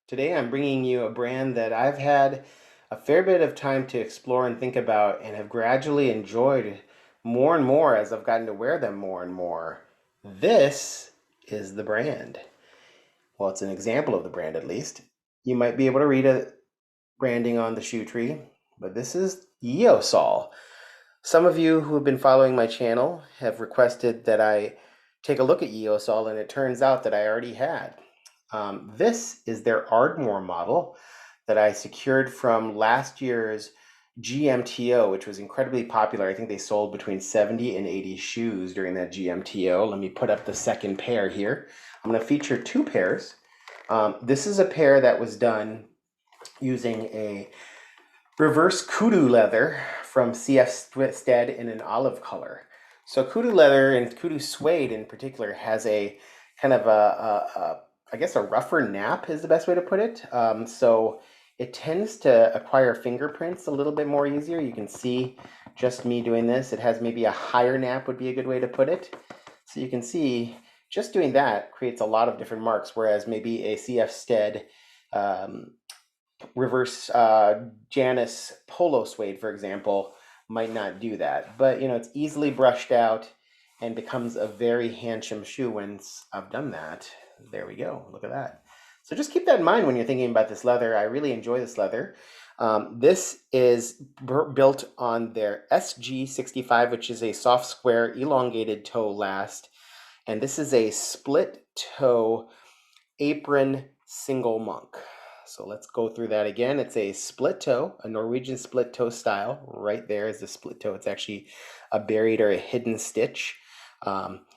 Today I'm bringing you a brand that I've had a fair bit of time to explore and think about and have gradually enjoyed more and more as I've gotten to wear them more and more. This is the brand. Well, it's an example of the brand at least. You might be able to read a branding on the shoe tree, but this is Yeossal. Some of you who have been following my channel have requested that I take a look at Yeossal, and it turns out that I already had. This is their Ardmore model that I secured from last year's GMTO, which was incredibly popular. I think they sold between 70 and 80 shoes during that GMTO. Let me put up the second pair here. I'm going to feature two pairs. This is a pair that was done using a reverse Kudu leather from CF Stead in an olive color. So Kudu leather and Kudu suede in particular has a kind of I guess a rougher nap is the best way to put it. So it tends to acquire fingerprints a little bit more easier. You can see just me doing this. It has maybe a higher nap would be a good way to put it. So you can see just doing that creates a lot of different marks, whereas maybe a CF Stead reverse Janus polo suede, for example, might not do that. But it's easily brushed out and becomes a very handsome shoe once I've done that. There we go. Look at that. So just keep that in mind when you're thinking about this leather. I really enjoy this leather. This is built on their SG65, which is a soft square elongated toe last. And this is a split toe apron single monk. So let's go through that again. It's a split toe, a Norwegian split toe style. Right there is the split toe. It's actually a buried or a hidden stitch.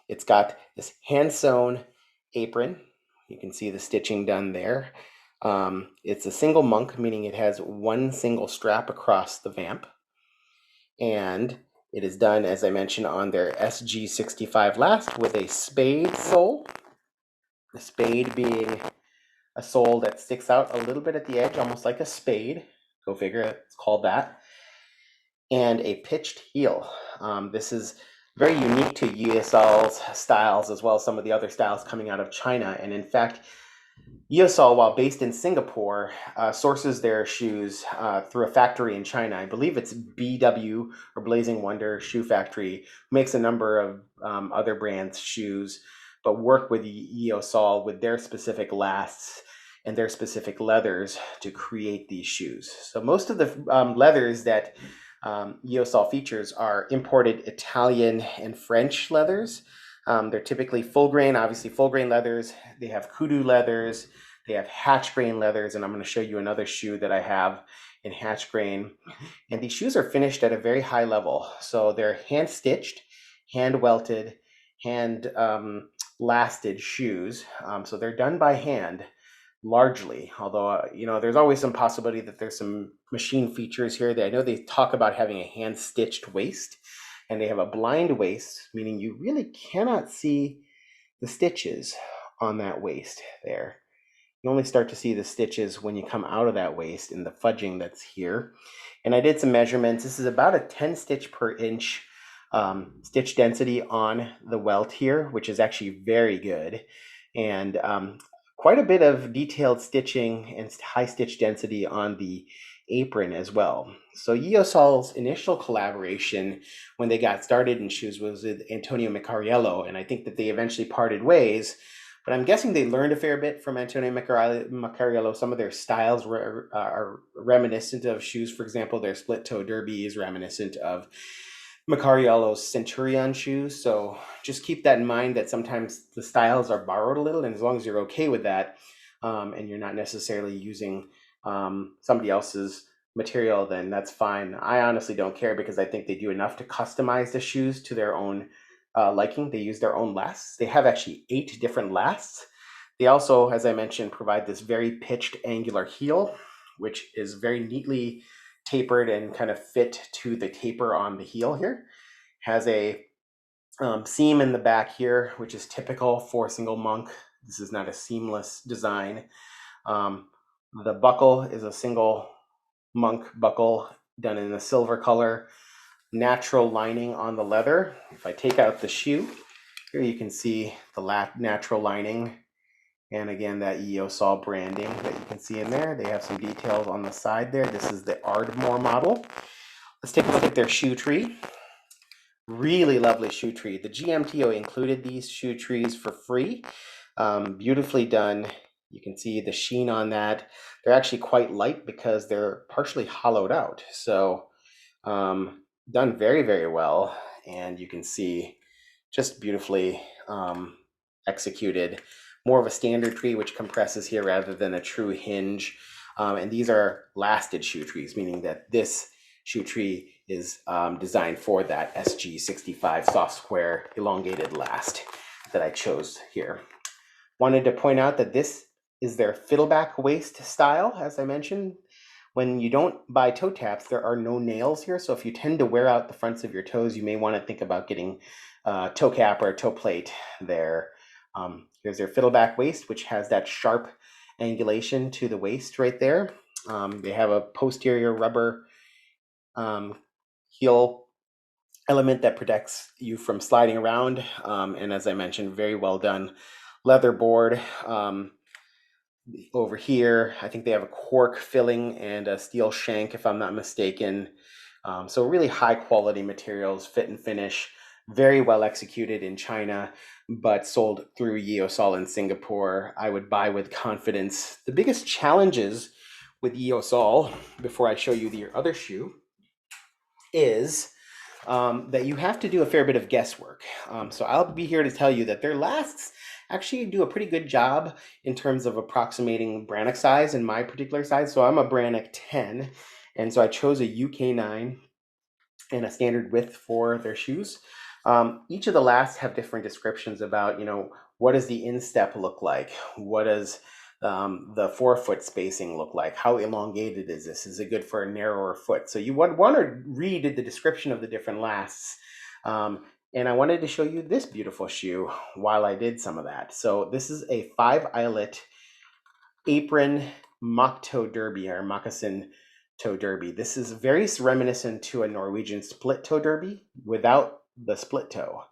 It's got this hand sewn apron. You can see the stitching done there. It's a single monk, meaning it has one single strap across the vamp. And it is done, as I mentioned, on their SG65 last with a spade sole. The spade being a sole that sticks out a little bit at the edge, almost like a spade. Go figure, it's called that. And a pitched heel. This is very unique to Yeossal's styles, as well as some of the other styles coming out of China. And in fact, Yeossal, while based in Singapore, sources their shoes through a factory in China. I believe it's BW, or Blazing Wonder Shoe Factory, makes a number of other brands' shoes, but work with Yeossal with their specific lasts and their specific leathers to create these shoes. So most of the leathers that Yeossal features are imported Italian and French leathers. They're typically full grain, obviously full grain leathers. They have Kudu leathers, they have hatchgrain leathers, and I'm going to show you another shoe that I have in hatchgrain. And these shoes are finished at a very high level. So they're hand stitched, hand welted, hand lasted shoes. So they're done by hand largely, although there's always some possibility that there's some machine features here. That I know they talk about having a hand stitched waist, and they have a blind waist, meaning you really cannot see the stitches on that waist there. You only start to see the stitches when you come out of that waist in the fudging that's here. And I did some measurements. This is about a 10 stitch per inch stitch density on the welt here, which is actually very good. And quite a bit of detailed stitching and high stitch density on the apron as well. So Yeossal's initial collaboration when they got started in shoes was with Antonio Macariello, and I think that they eventually parted ways. But I'm guessing they learned a fair bit from Antonio Macariello. Some of their styles are reminiscent of shoes. For example, their split toe derby is reminiscent of Macariello's Centurion shoes. So just keep that in mind, that sometimes the styles are borrowed a little, and as long as you're okay with that, and you're not necessarily using somebody else's material, then that's fine. I honestly don't care, because I think they do enough to customize the shoes to their own liking. They use their own lasts. They have actually 8 different lasts. They also, as I mentioned, provide this very pitched angular heel, which is very neatly tapered and kind of fit to the taper on the heel here. Has a seam in the back here, which is typical for single monk. This is not a seamless design. The buckle is a single monk buckle done in a silver color. Natural lining on the leather. If I take out the shoe, here you can see the natural lining And again, that Yeossal branding that you can see in there. They have some details on the side there. This is the Ardmore model. Let's take a look at their shoe tree. Really lovely shoe tree. The GMTO included these shoe trees for free. Beautifully done. You can see the sheen on that. They're actually quite light because they're partially hollowed out. So done very, very well. And you can see just beautifully executed. More of a standard tree which compresses here rather than a true hinge. And these are lasted shoe trees, meaning that this shoe tree is designed for that SG65 soft square elongated last that I chose here. Wanted to point out that this is their fiddleback waist style, as I mentioned. When you don't buy toe taps, there are no nails here. So if you tend to wear out the fronts of your toes, you may want to think about getting a toe cap or a toe plate there. Here's their fiddleback waist, which has that sharp angulation to the waist right there. They have a posterior rubber heel element that protects you from sliding around. And as I mentioned, very well done leather board. Over here, I think they have a cork filling and a steel shank, if I'm not mistaken. So really high quality materials, fit and finish, very well executed in China, but sold through Yeossal in Singapore. I would buy with confidence. The biggest challenges with Yeossal, before I show you the other shoe, is that you have to do a fair bit of guesswork. So I'll be here to tell you that their lasts actually do a pretty good job in terms of approximating Brannock size and my particular size. So I'm a Brannock 10, and so I chose a UK 9 and a standard width for their shoes. Each of the lasts have different descriptions about, what does the instep look like? What does the forefoot spacing look like? How elongated is this? Is it good for a narrower foot? So you want to read the description of the different lasts. And I wanted to show you this beautiful shoe while I did some of that. So this is a 5-eyelet apron mock toe derby or moccasin toe derby. This is very reminiscent to a Norwegian split toe derby without the split toe.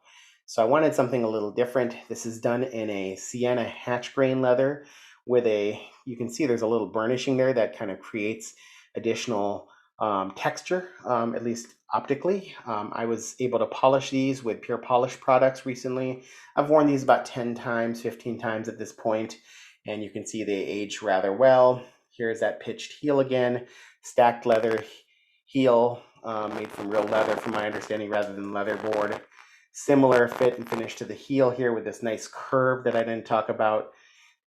So I wanted something a little different. This is done in a Sienna hatchgrain leather with you can see there's a little burnishing there that kind of creates additional texture, at least optically. I was able to polish these with pure polish products recently. I've worn these about 10 times, 15 times at this point, and you can see they age rather well. Here's that pitched heel again, stacked leather heel, made from real leather from my understanding rather than leather board. Similar fit and finish to the heel here with this nice curve that I didn't talk about.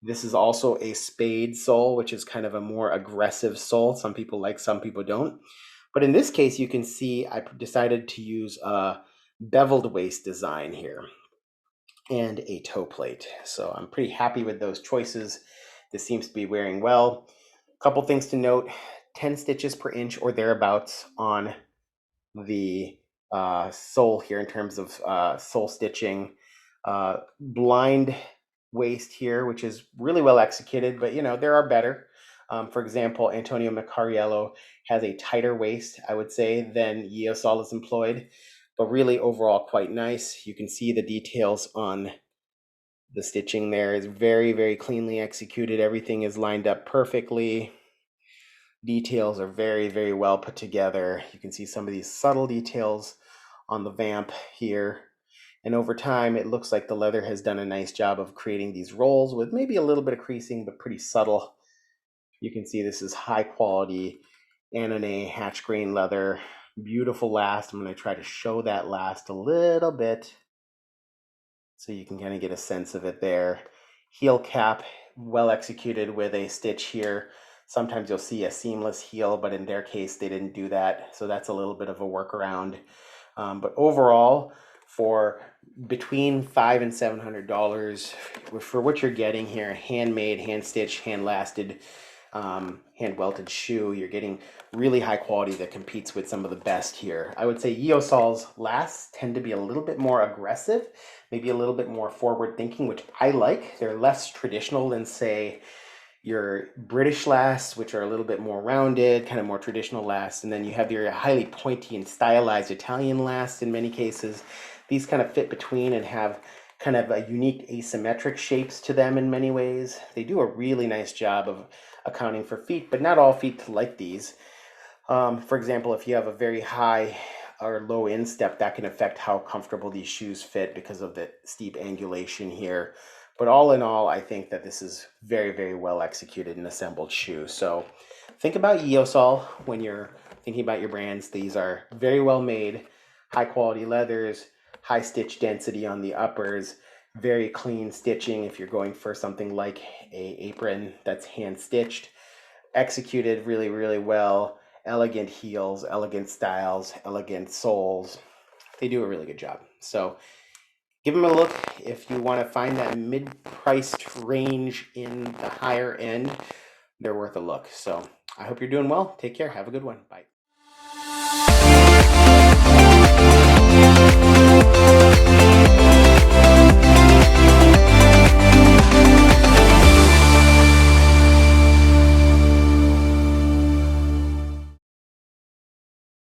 This is also a spade sole, which is kind of a more aggressive sole. Some people like, some people don't. But in this case, you can see I decided to use a bevelled waist design here and a toe plate. So I'm pretty happy with those choices. This seems to be wearing well. A couple things to note, 10 stitches per inch or thereabouts on the sole here in terms of sole stitching. Blind waist here, which is really well executed, but there are better. For example, Antonio Macariello has a tighter waist, I would say, than Yeossal is employed, but really overall quite nice. You can see the details on the stitching there is very, very cleanly executed. Everything is lined up perfectly. Details are very, very well put together. You can see some of these subtle details on the vamp here. And over time, it looks like the leather has done a nice job of creating these rolls with maybe a little bit of creasing, but pretty subtle. You can see this is high quality Annonay hatchgrain leather. Beautiful last. I'm going to try to show that last a little bit so you can kind of get a sense of it there. Heel cap, well executed with a stitch here. Sometimes you'll see a seamless heel, but in their case, they didn't do that. So that's a little bit of a workaround. But overall, for between $500 and $700 for what you're getting here, handmade, hand stitched, hand lasted, hand welted shoe, you're getting really high quality that competes with some of the best here. I would say Yeossal's lasts tend to be a little bit more aggressive, maybe a little bit more forward thinking, which I like. They're less traditional than, say, your British lasts, which are a little bit more rounded, kind of more traditional lasts, and then you have your highly pointy and stylized Italian lasts in many cases. These kind of fit between and have kind of a unique asymmetric shapes to them in many ways. They do a really nice job of accounting for feet, but not all feet like these. For example, if you have a very high or low instep, that can affect how comfortable these shoes fit because of the steep angulation here. But all in all, I think that this is very, very well executed and assembled shoe. So think about Yeossal when you're thinking about your brands. These are very well made, high quality leathers, high stitch density on the uppers, very clean stitching if you're going for something like a apron that's hand stitched, executed really, really well, elegant heels, elegant styles, elegant soles. They do a really good job. So give them a look if you want to find that mid-priced range in the higher end. They're worth a look. So I hope you're doing well. Take care. Have a good one. Bye.